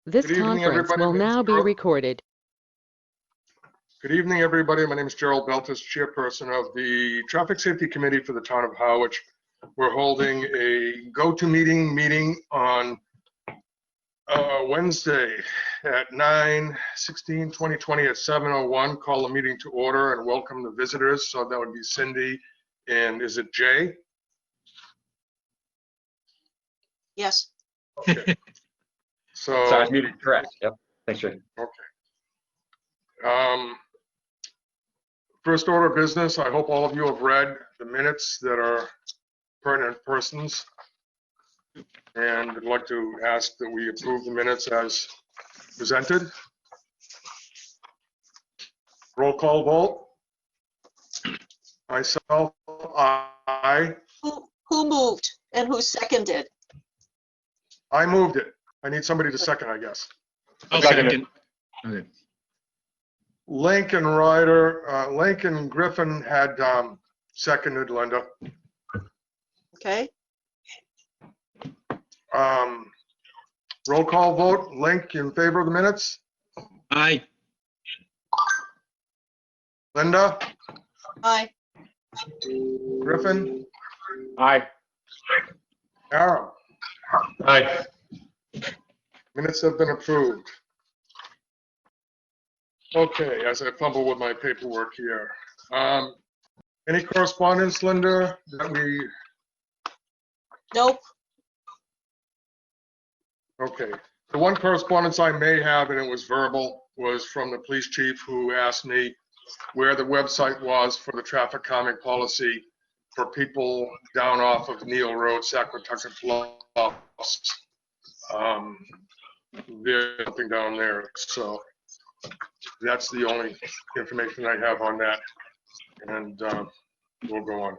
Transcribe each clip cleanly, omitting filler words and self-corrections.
This Good evening, conference everybody. will My name's now be Gerald. recorded. Good evening, everybody. My name is Gerald Beltis, chairperson of the Traffic Safety Committee for the town of Harwich. We're holding a go-to meeting on Wednesday at 9/16/2020 at 7:01. Call the meeting to order and welcome the visitors. So that would be Cindy and is it Jay? Yes. Okay. So, Sorry, I was muted. Correct. Yep. Thanks, Jay. okay. First order of business, I hope all of you have read the minutes that are pertinent persons. And I'd like to ask that we approve the minutes as presented. Roll call vote. Myself, aye. Who moved and who seconded? I moved it. I need somebody to second, I guess. I'll Second. second. Okay. Lincoln Griffin had seconded, Linda. Okay. Roll call vote. Link, in favor of the minutes? Aye. Linda? Aye. Griffin? Aye. Aaron? Aye. Minutes have been approved. Okay, as I fumble with my paperwork here. Any correspondence, Linda, that we, Nope. okay. The one correspondence I may have, and it was verbal, was from the police chief who asked me where the website was for the traffic calming policy for people down off of Neil Road, Saquatucket Bluffs. There's nothing down there, so that's the only information I have on that, and we'll go on.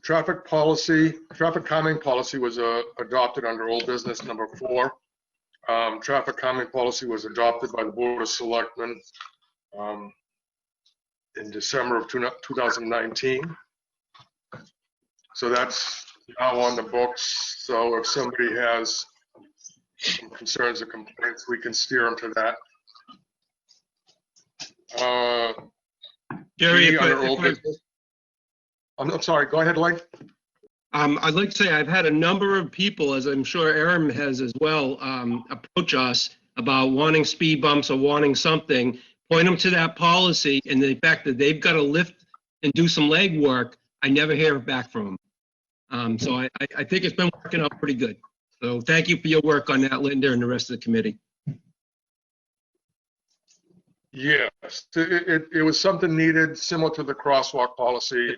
Traffic calming policy was adopted under old business number 4. Traffic calming policy was adopted by the Board of Selectmen in December of 2019. So that's now on the books. So if somebody has some concerns or complaints, we can steer them to that. Jerry, I'm sorry, go ahead, Link. I'd like to say I've had a number of people, as I'm sure Aaron has as well, approach us about wanting speed bumps or wanting something, point them to that policy, and the fact that they've got to lift and do some leg work, I never hear back from them. So I think it's been working out pretty good. So thank you for your work on that, Linda, and the rest of the committee. Yes, it was something needed, similar to the crosswalk policy.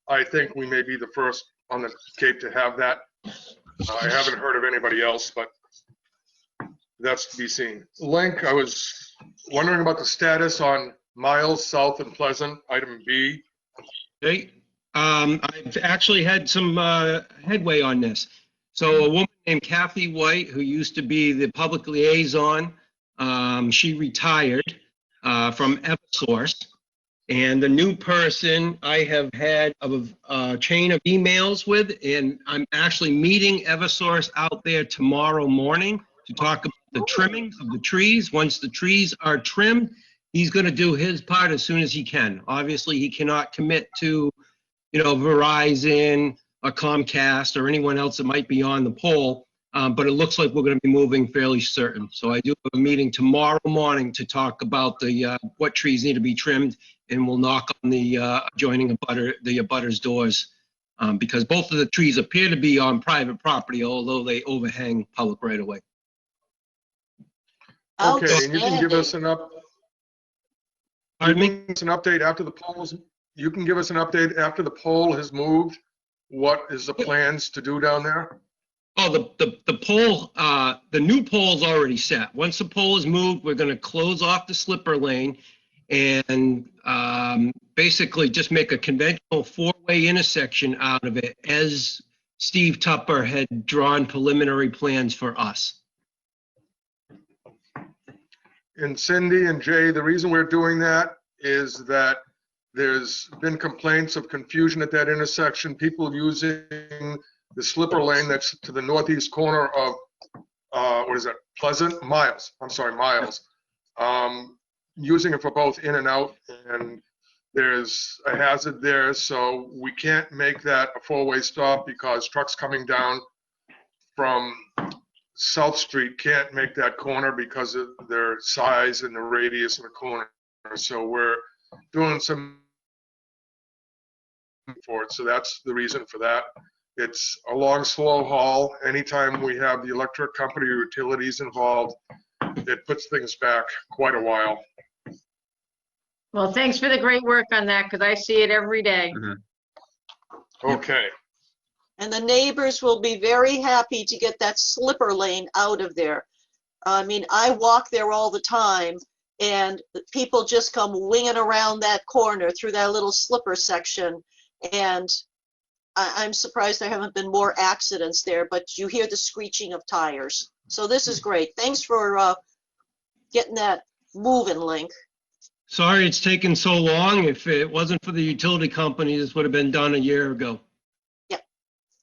I think we may be the first on the Cape to have that. I haven't heard of anybody else, but that's to be seen. Link, I was wondering about the status on Miles South and Pleasant, item B. Okay. I've actually had some headway on this. So a woman named Kathy White, who used to be the public liaison, she retired from Eversource. And the new person I have had a chain of emails with, and I'm actually meeting Eversource out there tomorrow morning to talk about the trimming of the trees. Once the trees are trimmed, he's going to do his part as soon as he can. Obviously, he cannot commit to, Verizon or Comcast or anyone else that might be on the pole. But it looks like we're going to be moving fairly certain. So I do have a meeting tomorrow morning to talk about the what trees need to be trimmed, and we'll knock on the adjoining abutters doors because both of the trees appear to be on private property, although they overhang public right away. Okay, and you can give us an Pardon me? update after the polls. You can give us an update after the poll has moved. What is the plans to do down there? Oh, the pole, the new pole's already set. Once the pole is moved, we're going to close off the slipper lane and basically just make a conventional 4-way intersection out of it, as Steve Tupper had drawn preliminary plans for us. And Cindy and Jay, the reason we're doing that is that there's been complaints of confusion at that intersection, people using the slipper lane that's to the northeast corner what is it, Pleasant, Miles, I'm sorry, Miles. Using it for both in and out, and there's a hazard there, so we can't make that a four-way stop because trucks coming down from South Street can't make that corner because of their size and the radius of the corner. So we're doing some for it, so that's the reason for that. It's a long, slow haul. Anytime we have the electric company or utilities involved, it puts things back quite a while. Well, thanks for the great work on that, because I see it every day. Okay. And the neighbors will be very happy to get that slipper lane out of there. I mean, I walk there all the time, and people just come winging around that corner through that little slipper section. And I'm surprised there haven't been more accidents there, but you hear the screeching of tires. So this is great. Thanks for getting that moving, Link. Sorry it's taken so long. If it wasn't for the utility company, this would have been done a year ago. Yep.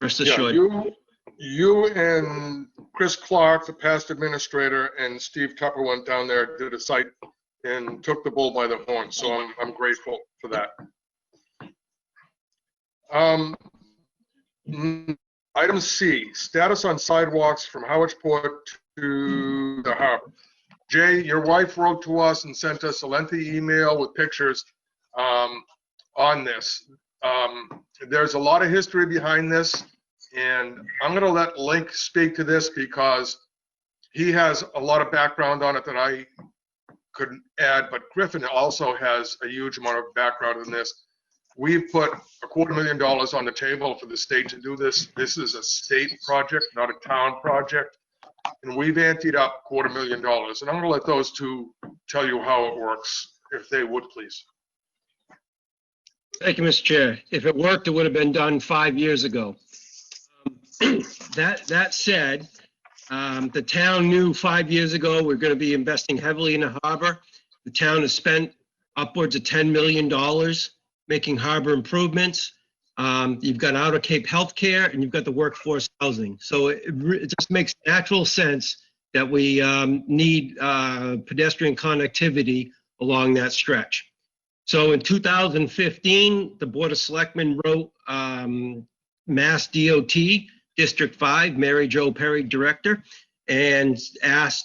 Rest Yeah, assured. you and Chris Clark, the past administrator, and Steve Tupper went down there, did a site, and took the bull by the horn. So I'm grateful for that. Item C, status on sidewalks from Harwich Port to the harbor. Jay, your wife wrote to us and sent us a lengthy email with pictures on this. There's a lot of history behind this, and I'm going to let Link speak to this because he has a lot of background on it that I couldn't add, but Griffin also has a huge amount of background in this. We've put $250,000 on the table for the state to do this. This is a state project, not a town project. And we've anteed up $250,000. And I'm going to let those two tell you how it works, if they would, please. Thank you, Mr. Chair. If it worked, it would have been done 5 years ago. That said, the town knew 5 years ago we're going to be investing heavily in the harbor. The town has spent upwards of $10 million making harbor improvements. You've got Outer Cape Healthcare and you've got the workforce housing. So it just makes natural sense that we need pedestrian connectivity along that stretch. So in 2015, the Board of Selectmen wrote Mass DOT, District 5, Mary Jo Perry, Director, and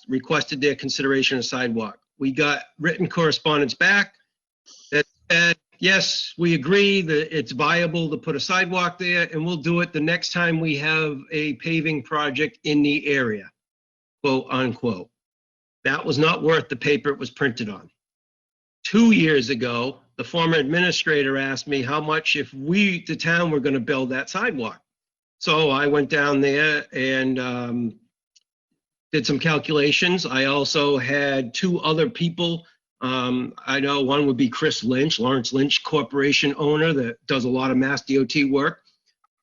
requested their consideration of sidewalk. We got written correspondence back that said, yes, we agree that it's viable to put a sidewalk there, and we'll do it the next time we have a paving project in the area, quote unquote. That was not worth the paper it was printed on. 2 years ago, the former administrator asked me how much if we, the town, were going to build that sidewalk. So I went down there and did some calculations. I also had two other people. I know one would be Chris Lynch, Lawrence Lynch Corporation owner that does a lot of Mass DOT work.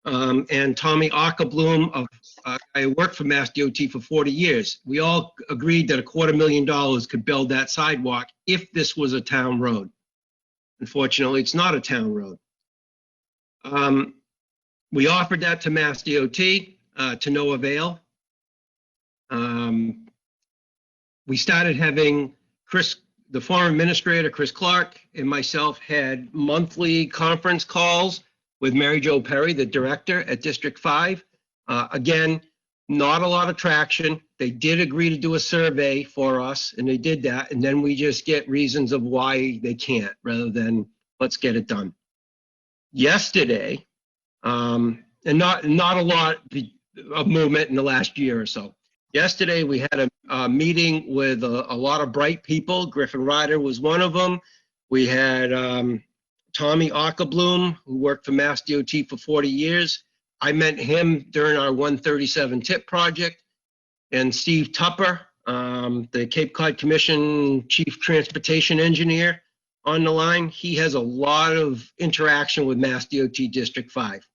And Tommy Ackerbloom, I worked for Mass DOT for 40 years. We all agreed that $250,000 could build that sidewalk if this was a town road. Unfortunately, it's not a town road. We offered that to Mass DOT to no avail. We started having the former administrator, Chris Clark, and myself had monthly conference calls with Mary Jo Perry, the director at District 5. Again, not a lot of traction. They did agree to do a survey for us, and they did that. And then we just get reasons of why they can't, rather than let's get it done. Yesterday, and not a lot of movement in the last year or so. Yesterday, we had a meeting with a lot of bright people. Griffin Ryder was one of them. We had Tommy Ackerbloom, who worked for Mass DOT for 40 years. I met him during our 137 TIP project. And Steve Tupper, the Cape Cod Commission Chief Transportation Engineer on the line. He has a lot of interaction with Mass DOT District 5.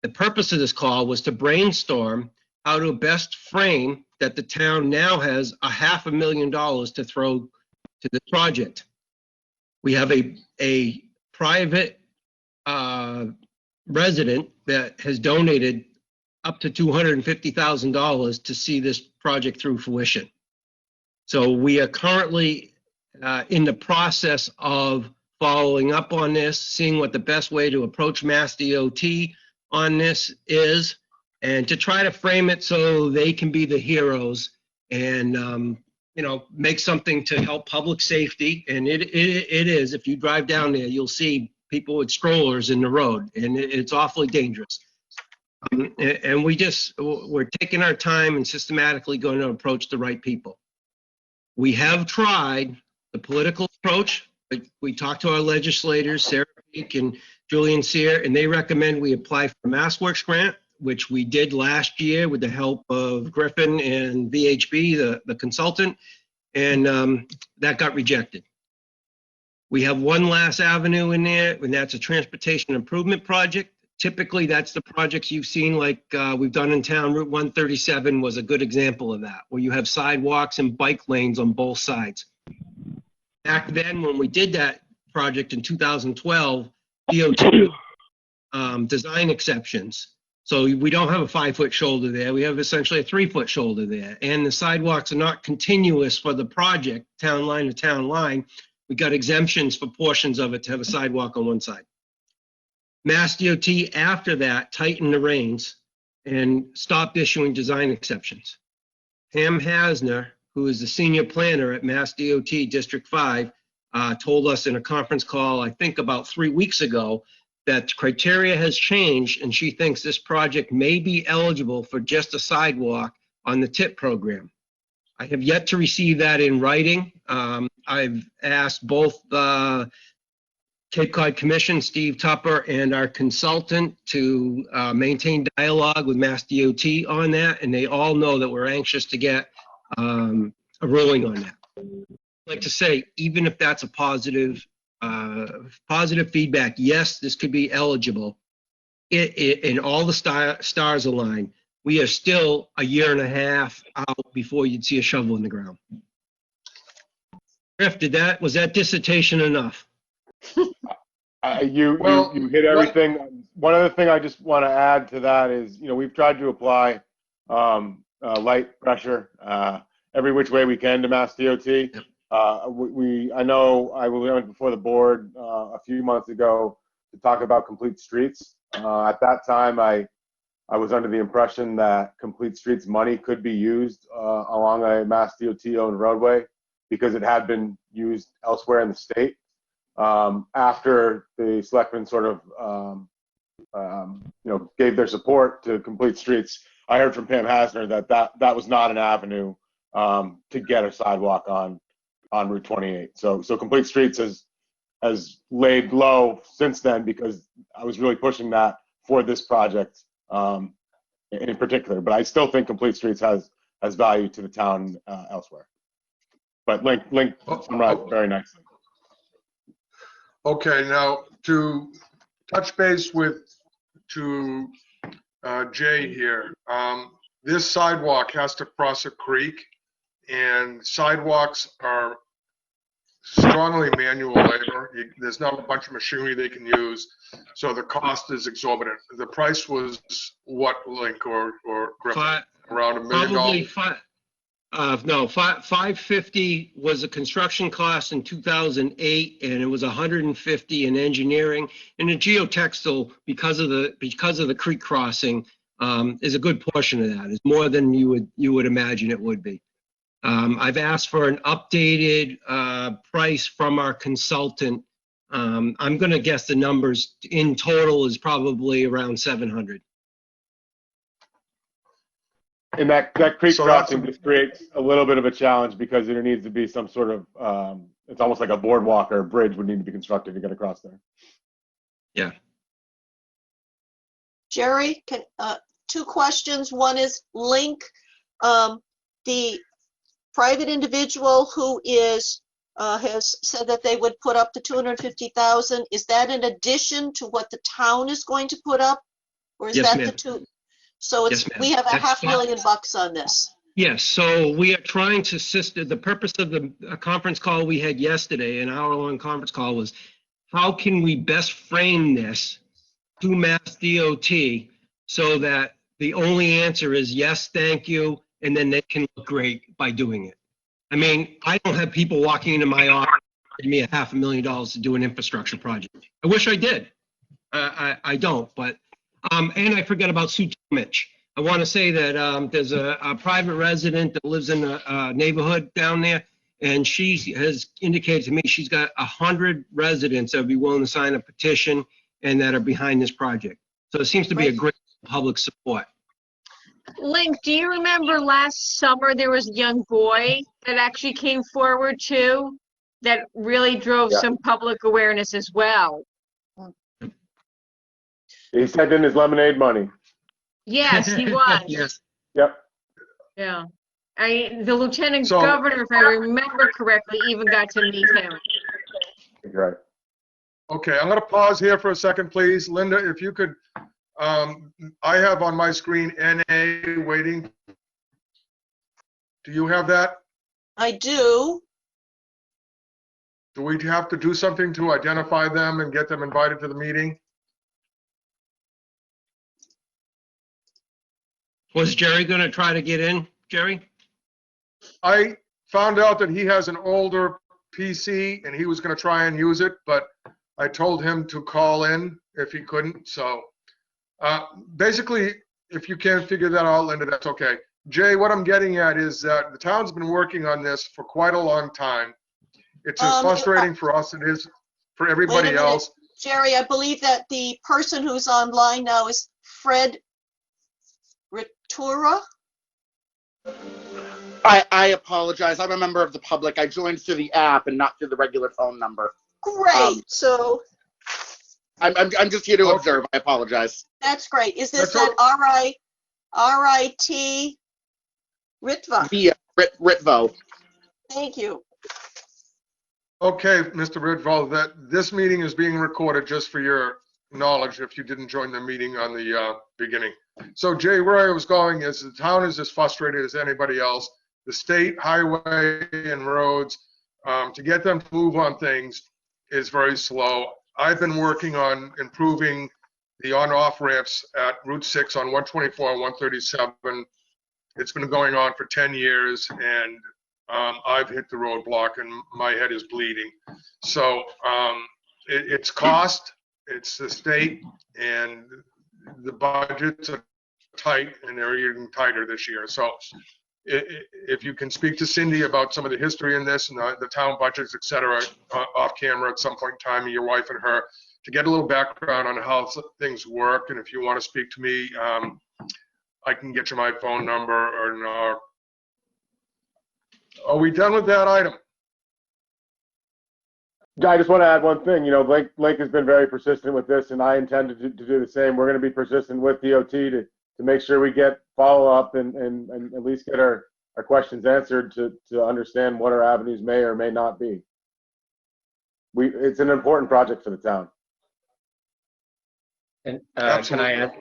The purpose of this call was to brainstorm how to best frame that the town now has $500,000 to throw to the project. We have a private resident that has donated up to $250,000 to see this project through fruition. So we are currently in the process of following up on this, seeing what the best way to approach Mass DOT on this is, and to try to frame it so they can be the heroes and, make something to help public safety. And it is, if you drive down there, you'll see people with strollers in the road, and it's awfully dangerous. And we're taking our time and systematically going to approach the right people. We have tried the political approach. We talked to our legislators, Sarah Peak and Julian Sear, and they recommend we apply for a MassWorks grant, which we did last year with the help of Griffin and VHB, the consultant, and that got rejected. We have one last avenue in there, and that's a transportation improvement project. Typically, that's the projects you've seen, like we've done in town. Route 137 was a good example of that, where you have sidewalks and bike lanes on both sides. Back then, when we did that project in 2012, DOT design exceptions. So we don't have a 5-foot shoulder there. We have essentially a 3-foot shoulder there. And the sidewalks are not continuous for the project, town line to town line. We got exemptions for portions of it to have a sidewalk on one side. Mass DOT, after that, tightened the reins and stopped issuing design exceptions. Pam Hasner, who is the senior planner at Mass DOT District 5, told us in a conference call, I think about 3 weeks ago, that criteria has changed and she thinks this project may be eligible for just a sidewalk on the TIP program. I have yet to receive that in writing. I've asked both the Cape Cod Commission, Steve Tupper, and our consultant to maintain dialogue with Mass DOT on that, and they all know that we're anxious to get a ruling on that. I'd like to say, even if that's a positive feedback, yes, this could be eligible. And all the stars align. We are still a year and a half out before you'd see a shovel in the ground. Griff, was that dissertation enough? You hit everything. One other thing I just want to add to that is, we've tried to apply light pressure every which way we can to Mass DOT. I know I went before the board a few months ago to talk about complete streets. At that time, I was under the impression that complete streets money could be used along a Mass DOT-owned roadway because it had been used elsewhere in the state. After the selectmen sort of, gave their support to complete streets, I heard from Pam Hasner that was not an avenue to get a sidewalk on Route 28. So complete streets has laid low since then because I was really pushing that for this project in particular. But I still think complete streets has value to the town elsewhere. But Link summarized very nicely. Okay, now to touch base to Jay here. This sidewalk has to cross a creek, and sidewalks are strongly manual labor. There's not a bunch of machinery they can use, so the cost is exorbitant. The price was what, Link or Griffin? Around $1 million? Probably $550 was the construction cost in 2008, and it was $150 in engineering. And the geotextile, because of the creek crossing, is a good portion of that. It's more than you would imagine it would be. I've asked for an updated price from our consultant. I'm going to guess the numbers in total is probably around $700. And that creek crossing just creates a little bit of a challenge because there needs to be some sort of, it's almost like a boardwalk or a bridge would need to be constructed to get across there. Yeah. Jerry, two questions. One is Link, the private individual who has said that they would put up to $250,000. Is that in addition to what the town is going to put up, or is that the two? So it's, we have $500,000 on this. Yes, so we are trying to the purpose of the conference call we had yesterday, an hour-long conference call, was how can we best frame this to Mass DOT so that the only answer is yes, thank you, and then they can look great by doing it. I mean, I don't have people walking into my office giving me $500,000 to do an infrastructure project. I wish I did. I don't, but, and I forgot about Sue Mitch. I want to say that there's a private resident that lives in a neighborhood down there, and she has indicated to me she's got 100 residents that would be willing to sign a petition and that are behind this project. So it seems to be a great public support. Link, do you remember last summer there was a young boy that actually came forward too, that really drove Yeah. some public awareness as well? He sent in his lemonade money. Yes, he was. Yes. Yep. Yeah. The lieutenant So- governor, if I remember correctly, even got to meet him. Right. Okay, I'm going to pause here for a second, please. Linda, if you could, I have on my screen NA waiting. Do you have that? I do. Do we have to do something to identify them and get them invited to the meeting? Was Jerry going to try to get in, Jerry? I found out that he has an older PC and he was going to try and use it, but I told him to call in if he couldn't. So basically, if you can't figure that out, Linda, that's okay. Jay, what I'm getting at is that the town's been working on this for quite a long time. It's as frustrating for us as it is for everybody minute. else. Jerry, I believe that the person who's online now is Fred Ritura. I apologize. I'm a member of the public. I joined through the app and not through the regular phone number. Great. So I'm just here to Okay. observe. I apologize. that's great. Is this That's that RIT Ritva? Via Ritvo. Thank you. Okay, Mr. Ridval, that this meeting is being recorded just for your knowledge if you didn't join the meeting on the beginning. So Jay, where I was going is the town is as frustrated as anybody else. The state highway and roads, to get them to move on things is very slow. I've been working on improving the on-off ramps at Route 6 on 124 and 137. It's been going on for 10 years and I've hit the roadblock and my head is bleeding. So it's cost, it's the state, and the budgets are tight and they're even tighter this year. So if you can speak to Cindy about some of the history in this and the town budgets, et cetera, off camera at some point in time, your wife and her, to get a little background on how things work. And if you want to speak to me, I can get you my phone number or are we done with that item? I just want to add one thing. You know, Blake has been very persistent with this, and I intend to do the same. We're going to be persistent with DOT to make sure we get follow-up and at least get our questions answered to understand what our avenues may or may not be. It's an important project for the town. And can Absolutely. I add?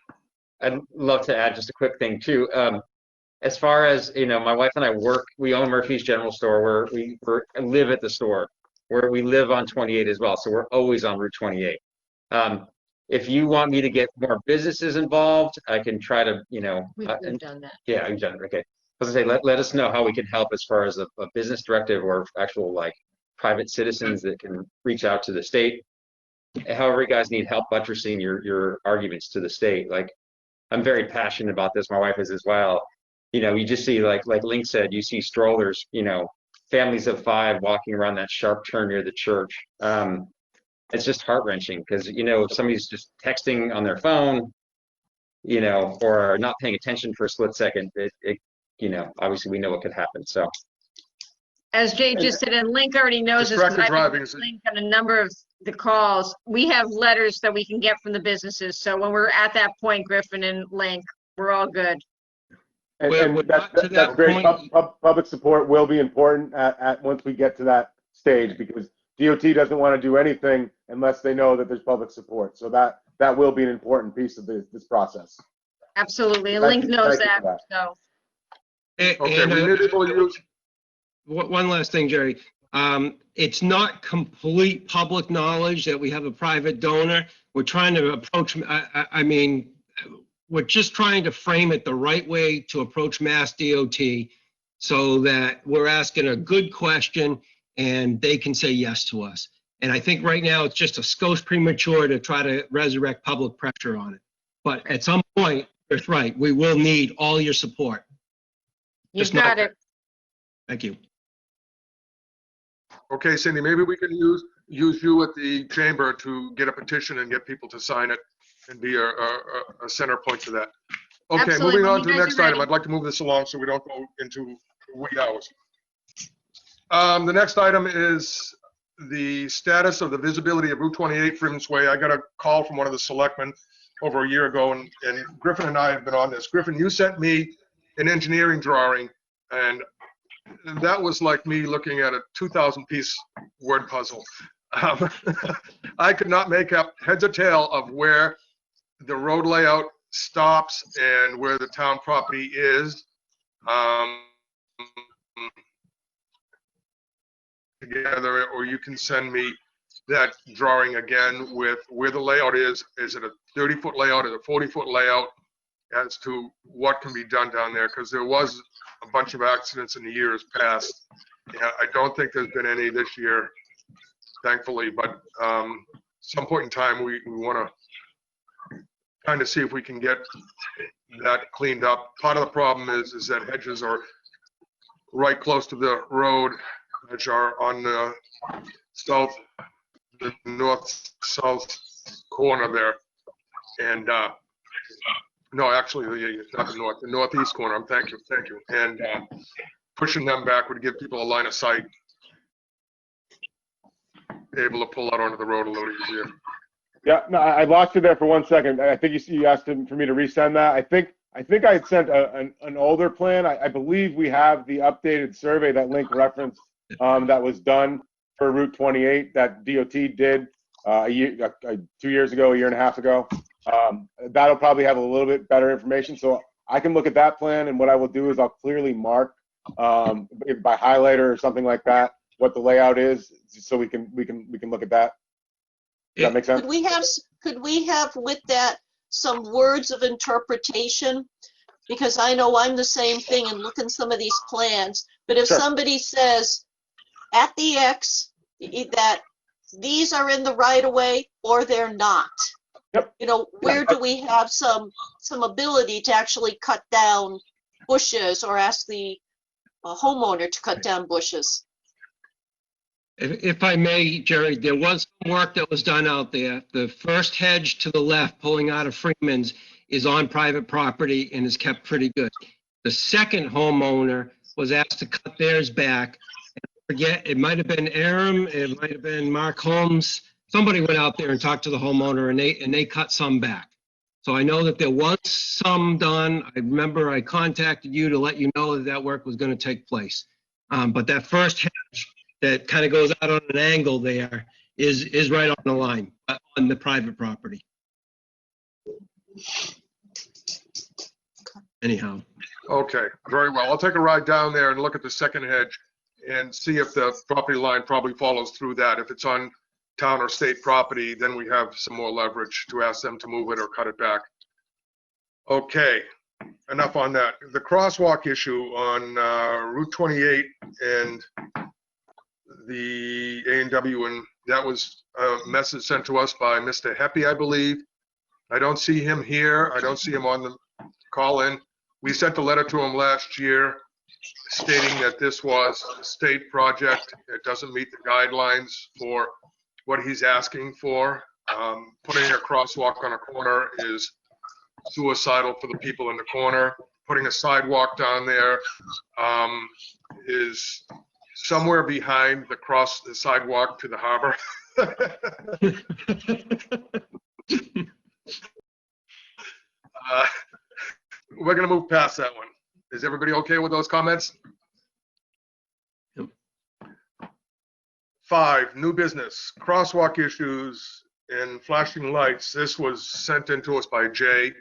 I'd love to add just a quick thing too. As far as, my wife and I we own Murphy's General Store where we live at the store, where we live on 28 as well. So we're always on Route 28. If you want me to get more businesses involved, I can try to, We've done that. yeah, you've done it. Okay. I was gonna say, let us know how we can help as far as a business directive or actual like private citizens that can reach out to the state. However, you guys need help buttressing your arguments to the state. Like, I'm very passionate about this. My wife is as well. You just see like Link said, you see strollers, families of 5 walking around that sharp turn near the church. It's just heart-wrenching because, if somebody's just texting on their phone, or not paying attention for a split second, obviously we know what could happen. So As Jay just said, and Link already knows this, because Distracted I've been driving with is- Link on a number of the calls. We have letters that we can get from the businesses. So when we're at that point, Griffin and Link, we're all good. And, Well, and we're that's, not to that's that great. point. Public support will be important at once we get to that stage, because DOT doesn't want to do anything unless they know that there's public support. So that will be an important piece of this process. Absolutely. And Thank Link you- knows thank you that. for that. So Okay, And, municipal use. one last thing, Jerry. It's not complete public knowledge that we have a private donor. We're trying to approach, I mean, we're just trying to frame it the right way to approach Mass DOT so that we're asking a good question and they can say yes to us. And I think right now it's just a skosh premature to try to resurrect public pressure on it. But at some point, it's right, we will need all your support. You've Just not got yet. it. Thank you. Okay, Cindy, maybe we can use you at the chamber to get a petition and get people to sign it and be a center point to that. Okay, Absolutely. moving When on you to the guys are next item. ready. I'd like to move this along so we don't go into wee hours. The next item is the status of the visibility of Route 28 Freeman's Way. I got a call from one of the selectmen over a year ago, and Griffin and I have been on this. Griffin, you sent me an engineering drawing, and that was like me looking at a 2,000-piece word puzzle. I could not make up heads or tail of where the road layout stops and where the town property is. Together, or you can send me that drawing again with where the layout is. Is it a 30-foot layout? Is it a 40-foot layout? As to what can be done down there, because there was a bunch of accidents in the years past. Yeah, I don't think there's been any this year, thankfully, but some point in time we want to kind of see if we can get that cleaned up. Part of the problem is that hedges are right close to the road, which are on the north-south corner there. And no, actually, not the northeast corner. Thank you. And pushing them back would give people a line of sight, able to pull out onto the road a little easier. Yeah, no, I lost you there for 1 second. I think you asked for me to resend that. I think I had sent an older plan. I believe we have the updated survey that Link referenced that was done for Route 28 that DOT did 2 years ago, a year and a half ago. That'll probably have a little bit better information. So I can look at that plan, and what I will do is I'll clearly mark by highlighter or something like that what the layout is, so we can look at that. Does that make sense? Could we have with that some words of interpretation? Because I know I'm the same thing and look in some of these plans, but if Sure. somebody says at the X that these are in the right of way or they're not, Yep. you know, where do we have some ability to actually cut down bushes or ask the homeowner to cut down bushes? If I may, Jerry, there was some work that was done out there. The first hedge to the left pulling out of Freeman's is on private property and is kept pretty good. The second homeowner was asked to cut theirs back. Forget, it might have been Aram, it might have been Mark Holmes. Somebody went out there and talked to the homeowner and they cut some back. So I know that there was some done. I remember I contacted you to let you know that work was going to take place. But that first hedge that kind of goes out on an angle there is right on the line, on the private property. Anyhow. Okay, very well. I'll take a ride down there and look at the second hedge and see if the property line probably follows through that. If it's on town or state property, then we have some more leverage to ask them to move it or cut it back. Okay, enough on that. The crosswalk issue on Route 28 and the A&W, and that was a message sent to us by Mr. Heppy, I believe. I don't see him here. I don't see him on the call-in. We sent a letter to him last year stating that this was a state project. It doesn't meet the guidelines for what he's asking for. Putting a crosswalk on a corner is suicidal for the people in the corner. Putting a sidewalk down there is somewhere behind the sidewalk to the harbor. We're going to move past that one. Is everybody okay with those comments? Yep. 5, new business, crosswalk issues and flashing lights. This was sent in to us by Jay.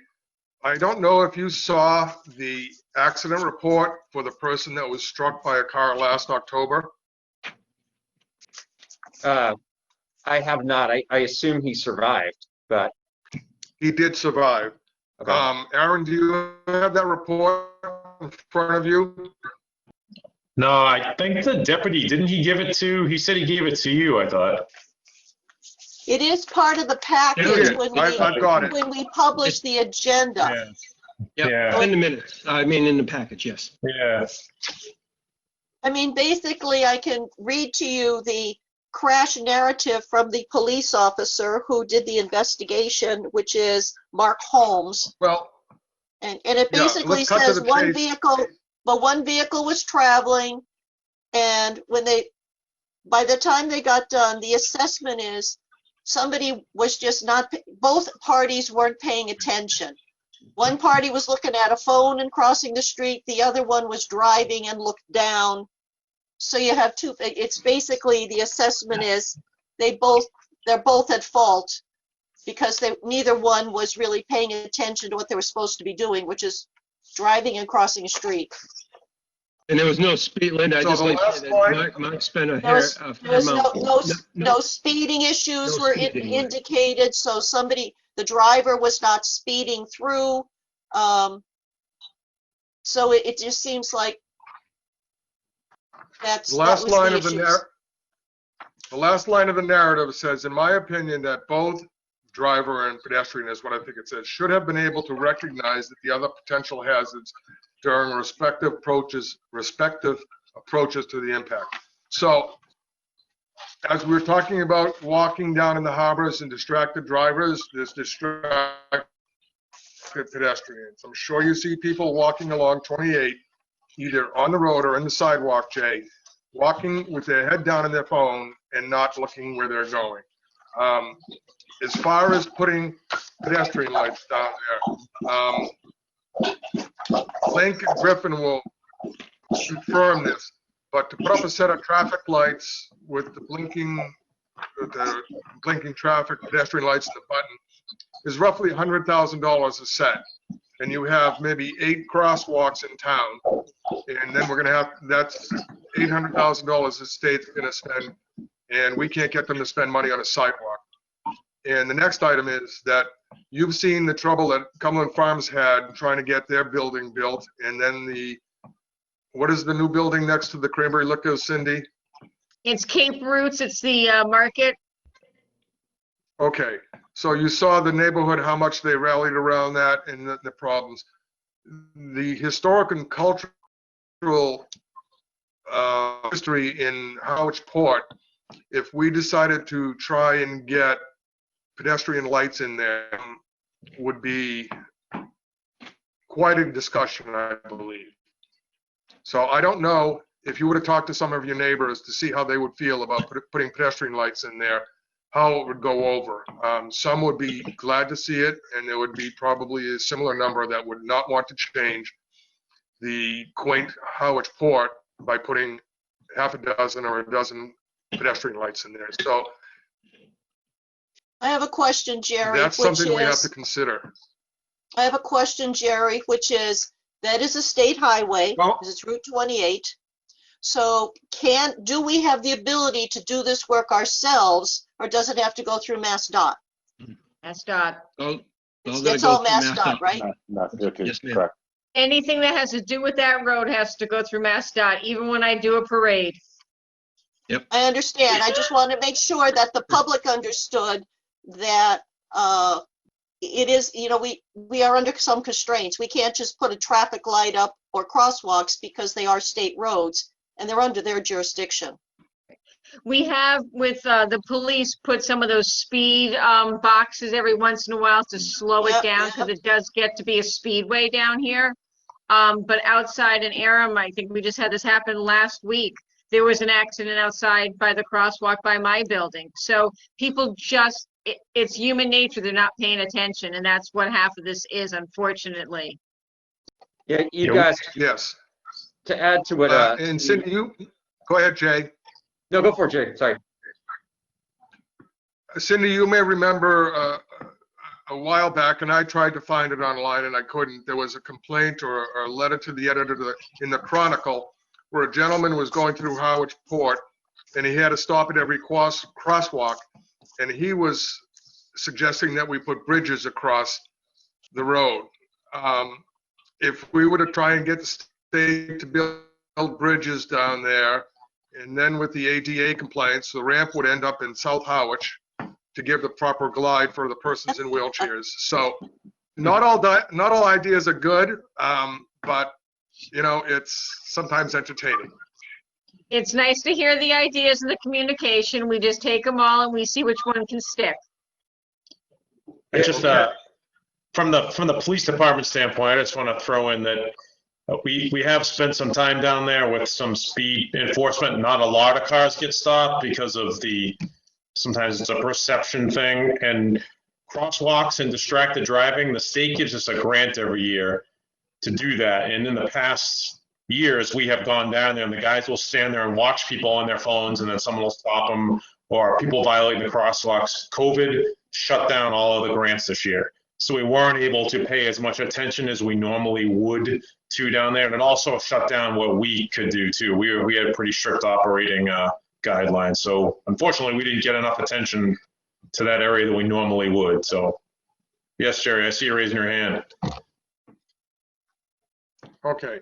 I don't know if you saw the accident report for the person that was struck by a car last October. I have not. I assume he survived, but He did survive. Okay. Aaron, do you have that report in front of you? No, I think the deputy, didn't he give it to, he said he gave it to you, I thought. It is part of the package Yeah, when I've got it. we publish the agenda. Yeah. Yep, Yeah. in the minutes. I mean, in the package, yes. Yeah. I mean, basically, I can read to you the crash narrative from the police officer who did the investigation, which is Mark Holmes. Well, And it yeah, basically let's cut to says the one chase. one vehicle was traveling, and by the time they got done, the assessment is somebody was just not, both parties weren't paying attention. One party was looking at a phone and crossing the street, the other one was driving and looked down. So you have two, it's basically, the assessment is they're both at fault because neither one was really paying attention to what they were supposed to be doing, which is driving and crossing a street. And there was no speed limit. I So just the like to last say line- that Mark spent a There was, fair there was amount. no speeding issues no were speeding, right. indicated, so the driver was not speeding through. So it just seems like The that last was line the of the issues. the last line of the narrative says, in my opinion, that both driver and pedestrian, is what I think it says, should have been able to recognize that the other potential hazards during respective approaches to the impact. So, as we were talking about walking down in the harbors and distracted drivers, there's distracted pedestrians. I'm sure you see people walking along 28, either on the road or in the sidewalk, Jay, walking with their head down in their phone and not looking where they're going. As far as putting pedestrian lights down there, Link and Griffin will confirm this, but to put up a set of traffic lights with the blinking traffic pedestrian lights and the button is roughly $100,000 a set. And you have maybe 8 crosswalks in town, and then that's $800,000 the state's gonna spend, and we can't get them to spend money on a sidewalk. And the next item is that you've seen the trouble that Cumberland Farms had trying to get their building built, and then what is the new building next to the Cranberry Liquor, Cindy? It's Cape Roots, it's the market. Okay, so you saw the neighborhood, how much they rallied around that and the problems. The historic and cultural history in Harwich Port, if we decided to try and get pedestrian lights in there, would be quite a discussion, I believe. So I don't know if you would have talked to some of your neighbors to see how they would feel about putting pedestrian lights in there, how it would go over. Some would be glad to see it, and there would be probably a similar number that would not want to change the quaint Harwich Port by putting half a dozen or a dozen pedestrian lights in there. So I have a question, Jerry, that's something we have to consider. I have a question, Jerry, which is, that is a state highway, Well- because it's Route 28. So do we have the ability to do this work ourselves, or does it have to go through MassDOT? That's dot. It's all MassDOT, right? Not DOT, Yes, ma'am. correct. Anything that has to do with that road has to go through MassDOT, even when I do a parade. I understand. I just want to make sure that the public understood that it is, we are under some constraints. We can't just put a traffic light up or crosswalks because they are state roads and they're under their jurisdiction. We have with the police put some of those speed boxes every once in a while to slow it Yep, down, because it does get to be a speedway down here. But outside in Aram, I think we just had this happen last week. There was an accident outside by the crosswalk by my building. So people just, it's human nature. They're not paying attention. And that's what half of this is, unfortunately. Yeah, you guys, Yes. to add to what, And Cindy, go ahead, Jay. no, go for it, Jay. Sorry. Cindy, you may remember a while back, and I tried to find it online and I couldn't. There was a complaint or a letter to the editor in the Chronicle where a gentleman was going through Harwich Port and he had to stop at every crosswalk, and he was suggesting that we put bridges across the road. if we were to try and get the state to build bridges down there, and then with the ADA compliance, the ramp would end up in South Harwich to give the proper glide for the persons in wheelchairs. So not all ideas are good, but it's sometimes entertaining. It's nice to hear the ideas and the communication. We just take them all and we see which one can stick. And just from the police department standpoint, I just want to throw in that we have spent some time down there with some speed enforcement. Not a lot of cars get stopped because of sometimes it's a perception thing, and crosswalks and distracted driving. The state gives us a grant every year to do that. And in the past years, we have gone down there and the guys will stand there and watch people on their phones, and then someone will stop them, or people violating the crosswalks. COVID shut down all of the grants this year. So we weren't able to pay as much attention as we normally would to down there. And it also shut down what we could do too. We had pretty strict operating guidelines. So unfortunately, we didn't get enough attention to that area that we normally would. So yes, Jerry, I see you raising your hand. Okay.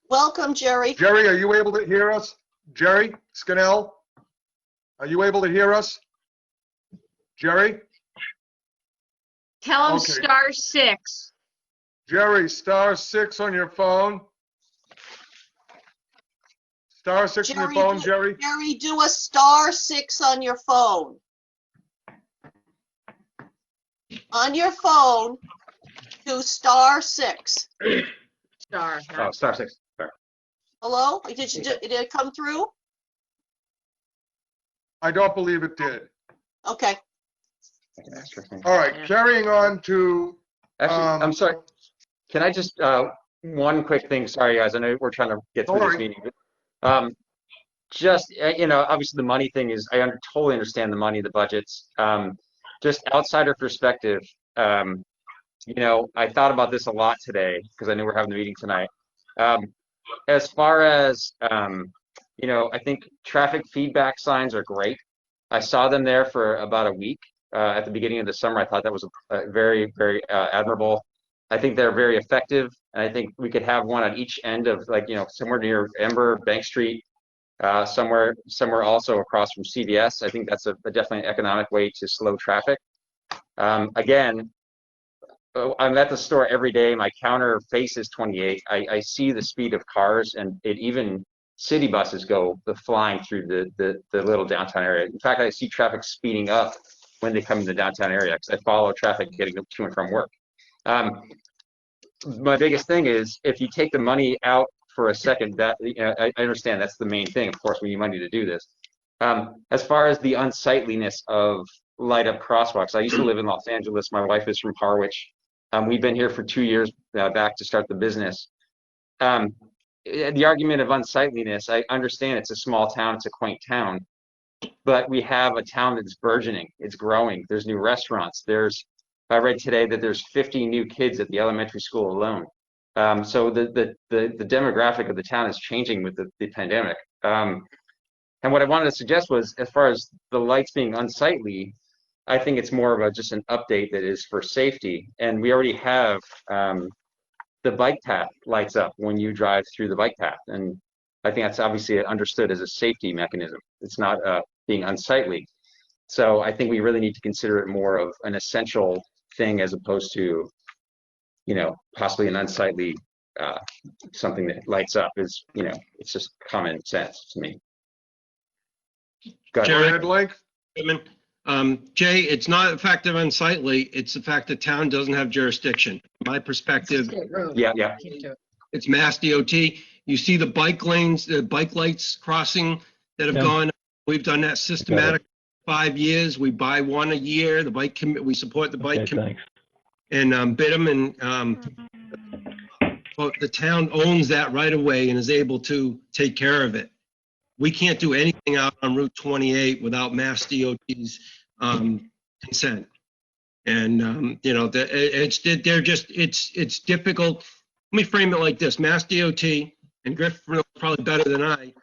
Welcome, Jerry. Jerry, are you able to hear us? Jerry Scannell, are you able to hear us? Jerry? Tell them Okay. *6. Jerry, *6 on your phone. *6 on your phone, Jerry. Jerry, do a *6 on your phone. On your phone, do *6. Star. Oh, *6. Sorry. Hello? Did it come through? I don't believe it did. Okay. I can ask her. All right, Yeah. carrying on to. Actually, I'm sorry. Can I just, one quick thing? Sorry, guys. I know we're trying to get through this Sorry. meeting. But, obviously the money thing is, totally understand the money, the budgets. Just outsider perspective, I thought about this a lot today because I knew we're having the meeting tonight. As far as, I think traffic feedback signs are great. I saw them there for about a week at the beginning of the summer. I thought that was very, very admirable. I think they're very effective, and I think we could have one at each end of, somewhere near Ember, Bank Street, somewhere also across from CVS. I think that's definitely an economic way to slow traffic. Again, I'm at the store every day. My counter faces 28. I see the speed of cars, and even city buses go flying through the little downtown area. In fact, I see traffic speeding up when they come in the downtown area because I follow traffic getting to and from work. My biggest thing is if you take the money out for a second, that I understand that's the main thing. Of course, we need money to do this. As far as the unsightliness of light up crosswalks, I used to live in Los Angeles. My wife is from Harwich. We've been here for 2 years back to start the business. The argument of unsightliness, I understand it's a small town, it's a quaint town, but we have a town that's burgeoning, it's growing. There's new restaurants. I read today that there's 50 new kids at the elementary school alone. So the demographic of the town is changing with the pandemic. And what I wanted to suggest was, as far as the lights being unsightly, I think it's more of just an update that is for safety. And we already have the bike path lights up when you drive through the bike path. And I think that's obviously understood as a safety mechanism. It's not being unsightly. So I think we really need to consider it more of an essential thing as opposed to, possibly an unsightly something that lights up is, it's just common sense to me. Go ahead. Go ahead, Blake. Jay, it's not the fact of unsightly, it's the fact that town doesn't have jurisdiction. My perspective, Yeah. it's Mass DOT. You see the bike lanes, the bike lights crossing that have gone. We've done that systematic 5 years. We buy one a year. We support the bike Thanks. and bid them, and but the town owns that right away and is able to take care of it. We can't do anything out on Route 28 without Mass DOT's consent. And it's difficult. Let me frame it like this: Mass DOT, and Griff knows probably better than I,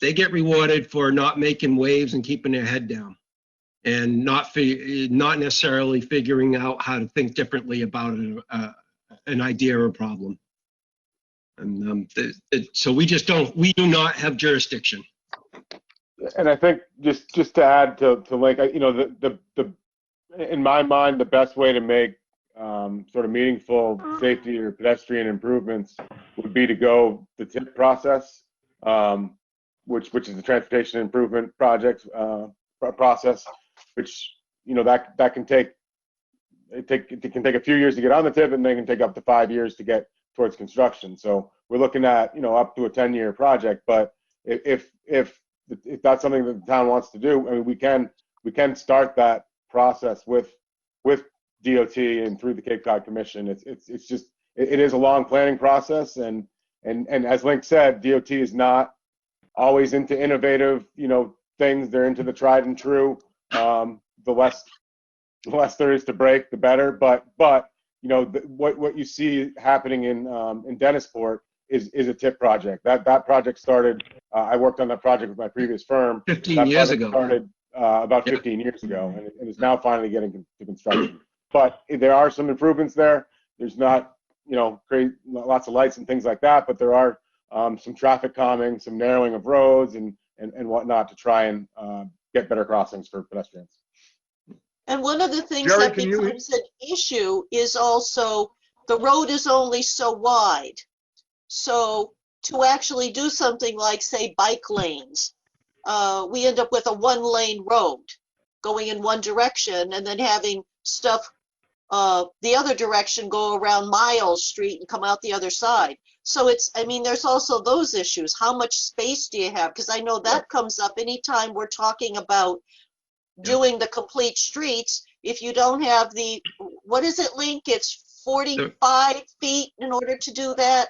they get rewarded for not making waves and keeping their head down, and not necessarily figuring out how to think differently about an idea or a problem. And so we do not have jurisdiction. And I think just to add to Link, you know, the in my mind, the best way to make sort of meaningful safety or pedestrian improvements would be to go the TIP process, which is the transportation improvement project process, which, you know, that can take it can take a few years to get on the TIP, and then it can take up to 5 years to get towards construction. So we're looking at, you know, up to a 10-year project. But if that's something that the town wants to do, I mean, we can start that process with DOT and through the Cape Cod Commission. It's just it is a long planning process, and as Link said, DOT is not always into innovative, you know, things. They're into the tried and true. The less there is to break, the better. But you know, what you see happening in Dennisport is a TIP project. That project started. I worked on that project with my previous firm. 15 years ago. Started about 15 years ago, and is now finally getting to construction. But there are some improvements there. There's not, you know, lots of lights and things like that, but there are some traffic calming, some narrowing of roads and whatnot to try and get better crossings for pedestrians. And one of the things Jerry, that becomes an issue is also the road is only so wide. So to actually do something like, say, bike lanes, we end up with a one-lane road going in one direction and then having stuff the other direction go around Miles Street and come out the other side. So I mean, there's also those issues. How much space do you have? Because I know that comes up anytime we're talking about doing the complete streets. If you don't have what is it, Link? It's 45 feet in order to do that.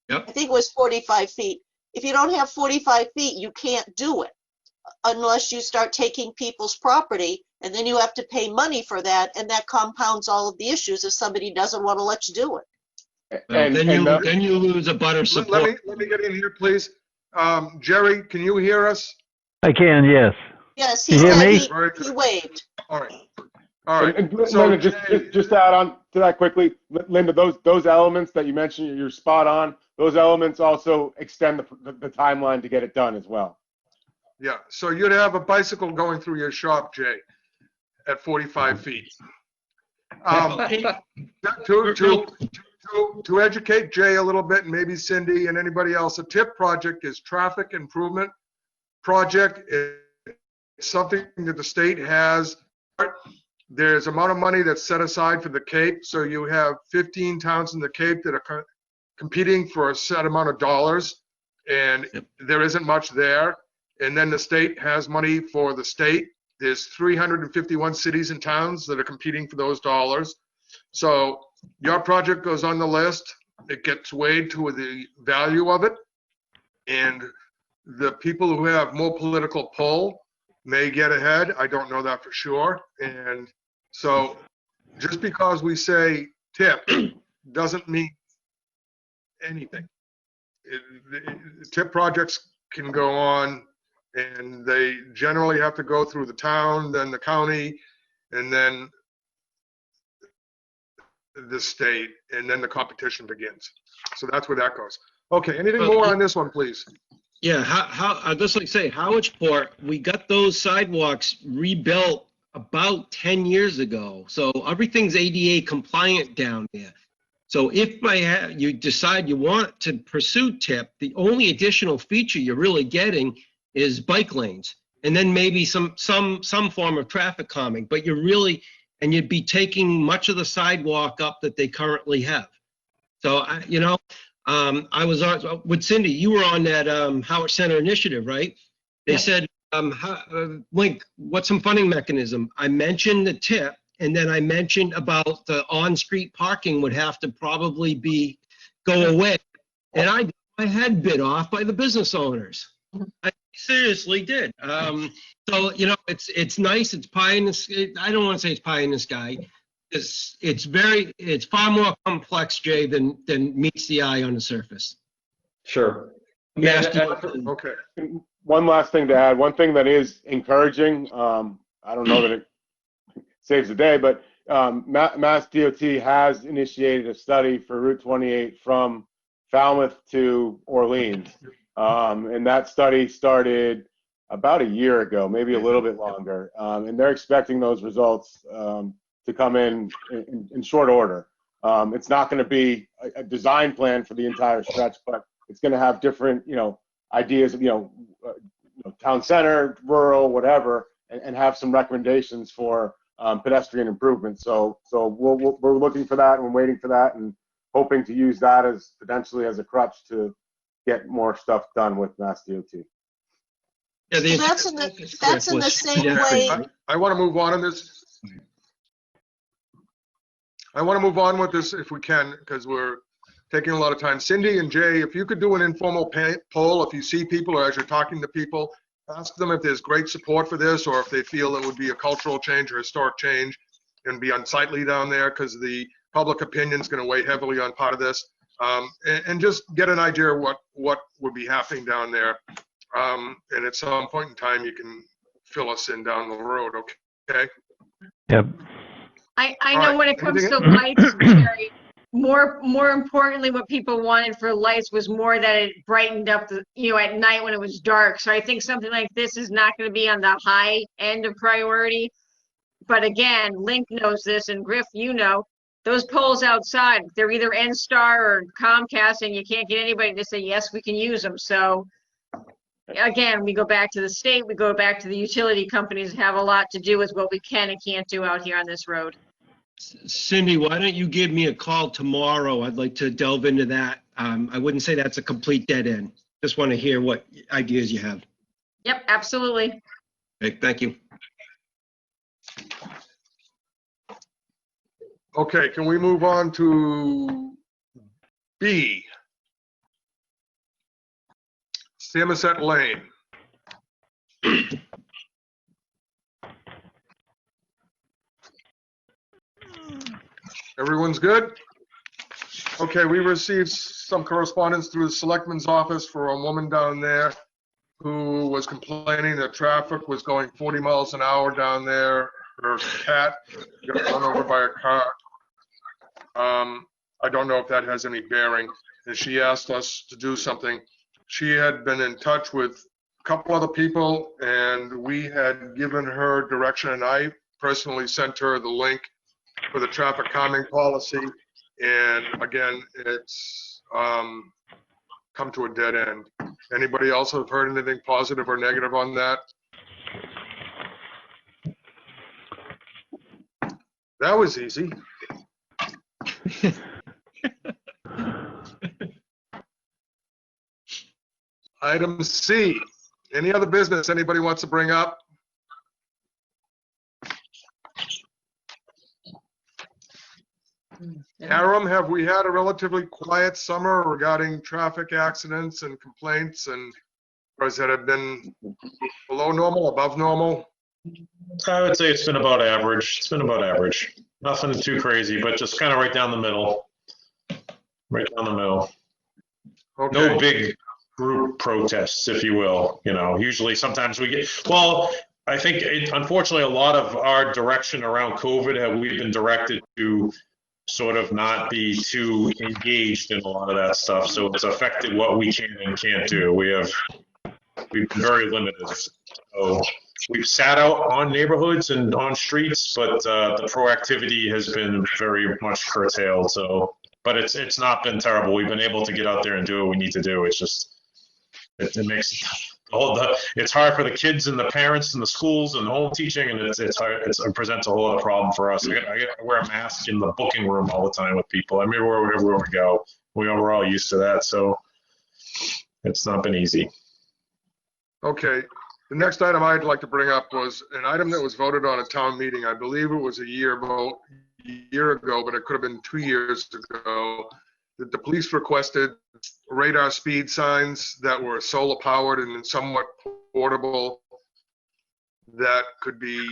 Yep. I think it was 45 feet. If you don't have 45 feet, you can't do it unless you start taking people's property, and then you have to pay money for that, and that compounds all of the issues if somebody doesn't want to let you do it. Then you lose a butter support. Let me get in here, please. Jerry, can you hear us? I can, yes. Yes, You hear me? he waved. All right. All right. And So, Linda, just to add on to that quickly, Linda, those elements that you mentioned, you're spot on. Those elements also extend the timeline to get it done as well. yeah, so you'd have a bicycle going through your shop, Jay, at 45 feet. To educate Jay a little bit, and maybe Cindy and anybody else, a TIP project is traffic improvement project. It's something that the state has. There's amount of money that's set aside for the Cape. So you have 15 towns in the Cape that are competing for a set amount of dollars, and there isn't much there. And then the state has money for the state. There's 351 cities and towns that are competing for those dollars. So your project goes on the list. It gets weighed to the value of it. And the people who have more political pull may get ahead. I don't know that for sure. And so just because we say TIP doesn't mean anything. TIP projects can go on, and they generally have to go through the town, then the county, and then the state, and then the competition begins. So that's where that goes. Okay, anything more on this one, please? Yeah, I'd just like to say, Harwichport, we got those sidewalks rebuilt about 10 years ago. So everything's ADA compliant down there. So if you decide you want to pursue TIP, the only additional feature you're really getting is bike lanes, and then maybe some form of traffic calming. But you'd be taking much of the sidewalk up that they currently have. So I was on with Cindy. You were on that Howard Center initiative, right? They said, Link, what's some funding mechanism? I mentioned the TIP, and then I mentioned about the on-street parking would have to probably go away. And I got my head bit off by the business owners. I seriously did. So it's nice. It's pie in the sky. I don't want to say it's pie in the sky. It's far more complex, Jay, than meets the eye on the surface. Sure. Okay. One last thing to add. One thing that is encouraging, I don't know that it saves the day, but Mass DOT has initiated a study for Route 28 from Falmouth to Orleans. And that study started about a year ago, maybe a little bit longer. And they're expecting those results to come in short order. It's not going to be a design plan for the entire stretch, but it's going to have different, ideas of, town center, rural, whatever, and have some recommendations for pedestrian improvements. So we're looking for that and we're waiting for that and hoping to use that as potentially as a crutch to get more stuff done with Mass DOT. Yeah, the Well, that's in the same Yeah. way. I want to move on in this. I want to move on with this if we can, because we're taking a lot of time. Cindy and Jay, if you could do an informal poll, if you see people or as you're talking to people, ask them if there's great support for this or if they feel it would be a cultural change or historic change and be unsightly down there, because the public opinion is going to weigh heavily on part of this. And just get an idea of what would be happening down there. And at some point in time, you can fill us in down the road, okay? Yep. I All know right. when it comes to Anything- lights, Jerry, more importantly, what people wanted for lights was more that it brightened up the, at night when it was dark. So I think something like this is not going to be on the high end of priority. But again, Link knows this, and Griff, those poles outside, they're either N-Star or Comcast, and you can't get anybody to say, yes, we can use them. So again, we go back to the state, we go back to the utility companies, have a lot to do with what we can and can't do out here on this road. Cindy, why don't you give me a call tomorrow? I'd like to delve into that. I wouldn't say that's a complete dead end. Just want to hear what ideas you have. Yep, absolutely. Okay, thank you. Okay, can we move on to B? Samoset Lane. Everyone's good? Okay, we received some correspondence through the selectman's office for a woman down there who was complaining that traffic was going 40 miles an hour down there. Her cat got run over by a car. I don't know if that has any bearing. And she asked us to do something. She had been in touch with a couple other people, and we had given her direction, and I personally sent her the link for the traffic calming policy. And again, it's come to a dead end. Anybody else have heard anything positive or negative on that? That was easy. Item C, any other business anybody wants to bring up? Aram, have we had a relatively quiet summer regarding traffic accidents and complaints, and or has it been below normal, above normal? I would say it's been about average. It's been about average. Nothing too crazy, but just kind of right down the middle. Right down the middle. Okay. No big group protests, if you will. Usually sometimes we get, well, I think unfortunately a lot of our direction around COVID, we've been directed to sort of not be too engaged in a lot of that stuff. So it's affected what we can and can't do. We've been very limited. So we've sat out on neighborhoods and on streets, but the proactivity has been very much curtailed. So, but it's not been terrible. We've been able to get out there and do what we need to do. It's just, it makes it's hard for the kids and the parents and the schools and the home teaching, and it's hard. It presents a whole other problem for us. I got to wear a mask in the booking room all the time with people. I mean, wherever we go, we're all used to that. So it's not been easy. Okay, the next item I'd like to bring up was an item that was voted on at town meeting. I believe it was a year ago, but it could have been 2 years ago, that the police requested radar speed signs that were solar powered and somewhat portable, that could be,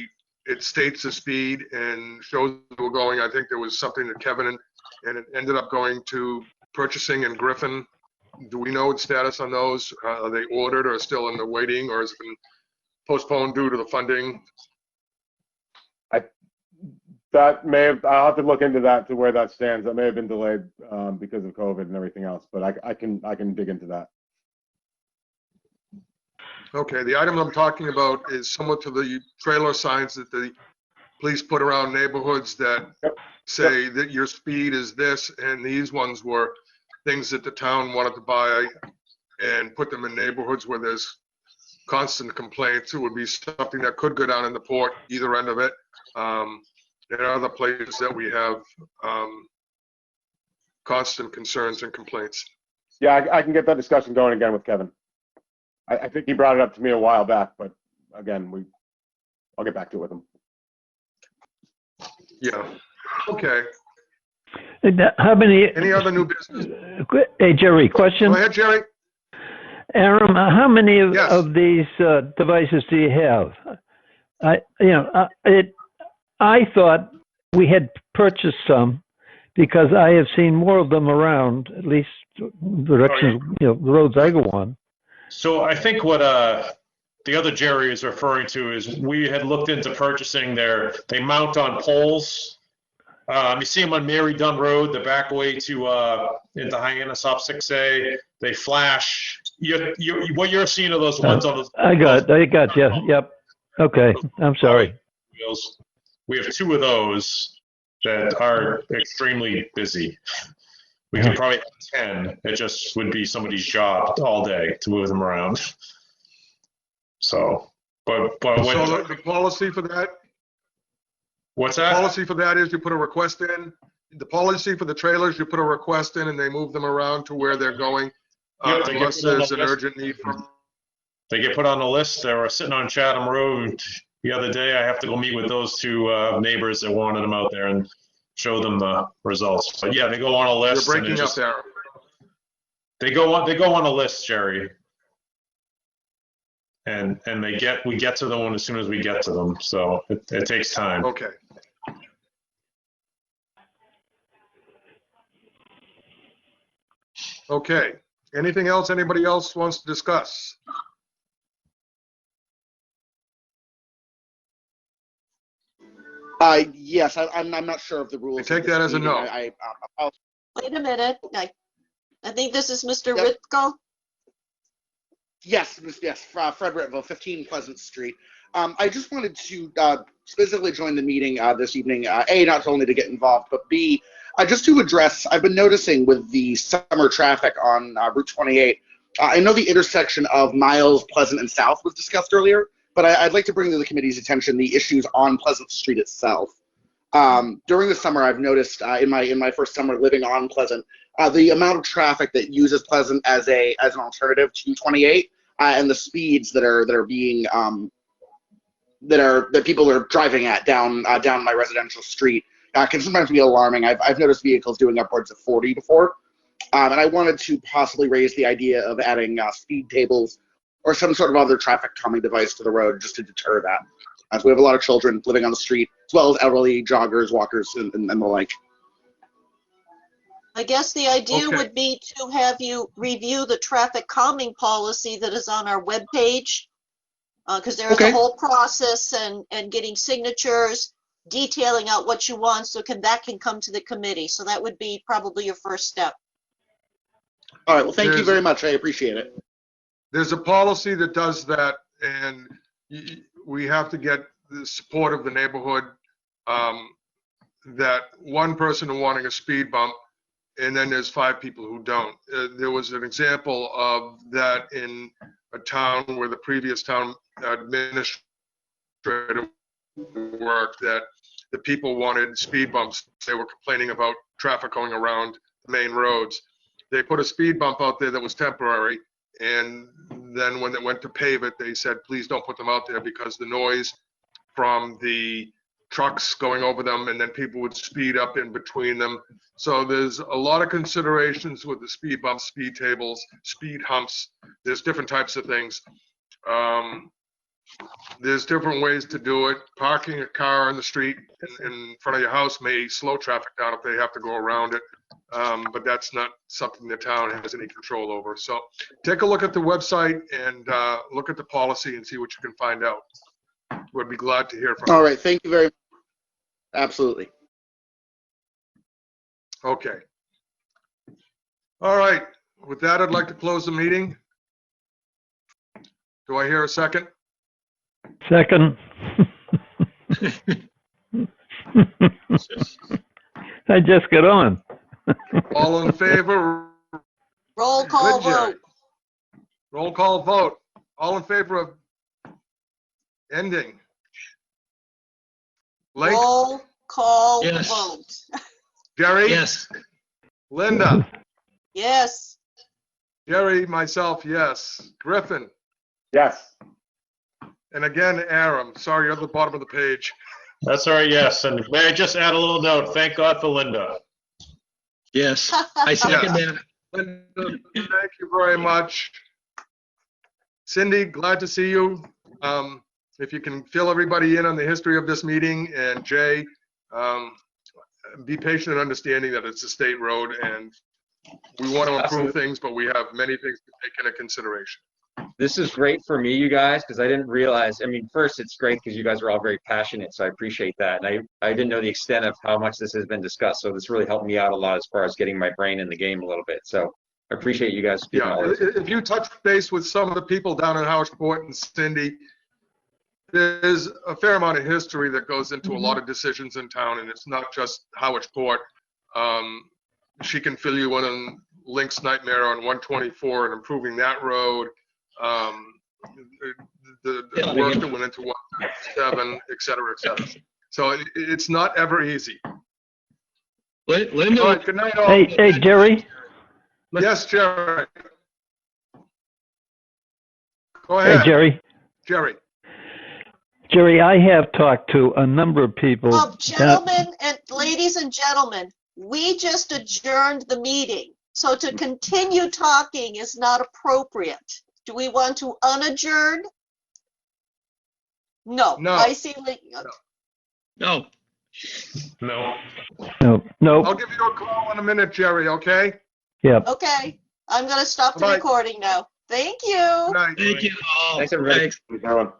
it states the speed and shows we're going. I think there was something that Kevin and it ended up going to purchasing in Griffin. Do we know its status on those? Are they ordered or still in the waiting, or has it been postponed due to the funding? That may have, I'll have to look into that to where that stands. That may have been delayed because of COVID and everything else, but I can dig into that. Okay, the item I'm talking about is similar to the trailer signs that the police put around neighborhoods that say that your speed is this, and these ones were things that the town wanted to buy and put them in neighborhoods where there's constant complaints. It would be something that could go down in the port, either end of it. There are other places that we have constant concerns and complaints. Yeah, I can get that discussion going again with Kevin. I think he brought it up to me a while back, but again, I'll get back to it with him. Yeah, okay. How many? Any other new business? Hey, Jerry, question. Go ahead, Jerry. Aram, how many Yes. of these devices do you have? I thought we had purchased some because I have seen more of them around, at least directions, the roads I go on. So I think what the other Jerry is referring to is we had looked into purchasing they mount on poles. You see them on Mary Dunn Road, the back way to into Hyannis-Op 6A. They flash. What you're seeing are those ones on those. I got you. Yep. Okay. I'm sorry. Wheels. We have 2 of those that are extremely busy. We could probably have 10. It just would be somebody's job all day to move them around. So, but when, So the policy for that? What's The that? policy for that is you put a request in. The policy for the trailers, you put a request in and they move them around to where they're going, Yep, they get unless put on there's the an list. urgent need for them. They get put on the list. They were sitting on Chatham Road the other day. I have to go meet with those 2 neighbors that wanted them out there and show them the results. But yeah, they go on a You're list. And breaking up there. they go on a list, Jerry. And we get to them as soon as we get to them. So it takes time. Okay. Okay. Anything else anybody else wants to discuss? Yes, I'm not sure of the rules. I take of this that as a meeting. no. Wait a minute. I think this is Mr. Yep. Ritko. Yes, Fred Rittville, 15 Pleasant Street. I just wanted to specifically join the meeting this evening, A, not only to get involved, but B, just to address, I've been noticing with the summer traffic on Route 28, I know the intersection of Miles, Pleasant, and South was discussed earlier, but I'd like to bring to the committee's attention the issues on Pleasant Street itself. During the summer, I've noticed in my first summer living on Pleasant, the amount of traffic that uses Pleasant as an alternative to 28, and the speeds that are being that people are driving at down my residential street can sometimes be alarming. I've noticed vehicles doing upwards of 40 before, and I wanted to possibly raise the idea of adding speed tables or some sort of other traffic calming device to the road just to deter that. As we have a lot of children living on the street, as well as elderly joggers, walkers, and the like. I guess the idea Okay. would be to have you review the traffic calming policy that is on our webpage, because there is Okay. a whole process and getting signatures, detailing out what you want, so that can come to the committee. So that would be probably your first step. All right. Well, thank you There's- very much. I appreciate it. There's a policy that does that, and we have to get the support of the neighborhood, that one person wanting a speed bump, and then there's 5 people who don't. There was an example of that in a town where the previous town administrator worked, that the people wanted speed bumps. They were complaining about traffic going around the main roads. They put a speed bump out there that was temporary, and then when they went to pave it, they said, please don't put them out there because the noise from the trucks going over them, and then people would speed up in between them. So there's a lot of considerations with the speed bumps, speed tables, speed humps. There's different types of things. There's different ways to do it. Parking a car in the street in front of your house may slow traffic down if they have to go around it. But that's not something the town has any control over. So take a look at the website and look at the policy and see what you can find out. We'd be glad to hear from you. All right. Thank you very much. Absolutely. Okay. All right. With that, I'd like to close the meeting. Do I hear a second? Second. I just got on. All in favor? Roll call Good, Jerry. vote. Roll call vote. All in favor of ending? Link? Roll call Yes. vote. Jerry? Yes. Linda? Yes. Jerry, myself, yes. Griffin? Yes. And again, Aram. Sorry, you're at the bottom of the page. That's all right, yes. And may I just add a little note? Thank God for Linda. Yes. I second Yes. that. Linda, thank you very much. Cindy, glad to see you. If you can fill everybody in on the history of this meeting, and Jay, be patient and understanding that it's a state road and we want to improve Absolutely. things, but we have many things to take into consideration. This is great for me, you guys, because I didn't realize, I mean, first, it's great because you guys are all very passionate, so I appreciate that. And I didn't know the extent of how much this has been discussed, so this really helped me out a lot as far as getting my brain in the game a little bit. So I appreciate you guys speaking Yeah, all this. if you touch base with some of the people down in Harwichport and Cindy, there's a fair amount of history that goes into a lot of decisions in town, and it's not just Harwichport. She can fill you in on Link's nightmare on 124 and improving that road. The work that went into 157, et cetera, et cetera. So it's not ever easy. Linda, All right, good night, all. Hey, Jerry. Yes, Jerry. Go Hey, ahead, Jerry. Jerry. Jerry, I have talked to a number of people. Gentlemen and ladies and gentlemen, we just adjourned the meeting. So to continue talking is not appropriate. Do we want to unadjourn? No. No. I see. no. No. No. I'll give you a call in a minute, Jerry, okay? Yeah. Okay. I'm going to stop the Bye-bye. recording now. Thank you. Good night. Thank you all. Thanks, everybody. Thanks. Keep going.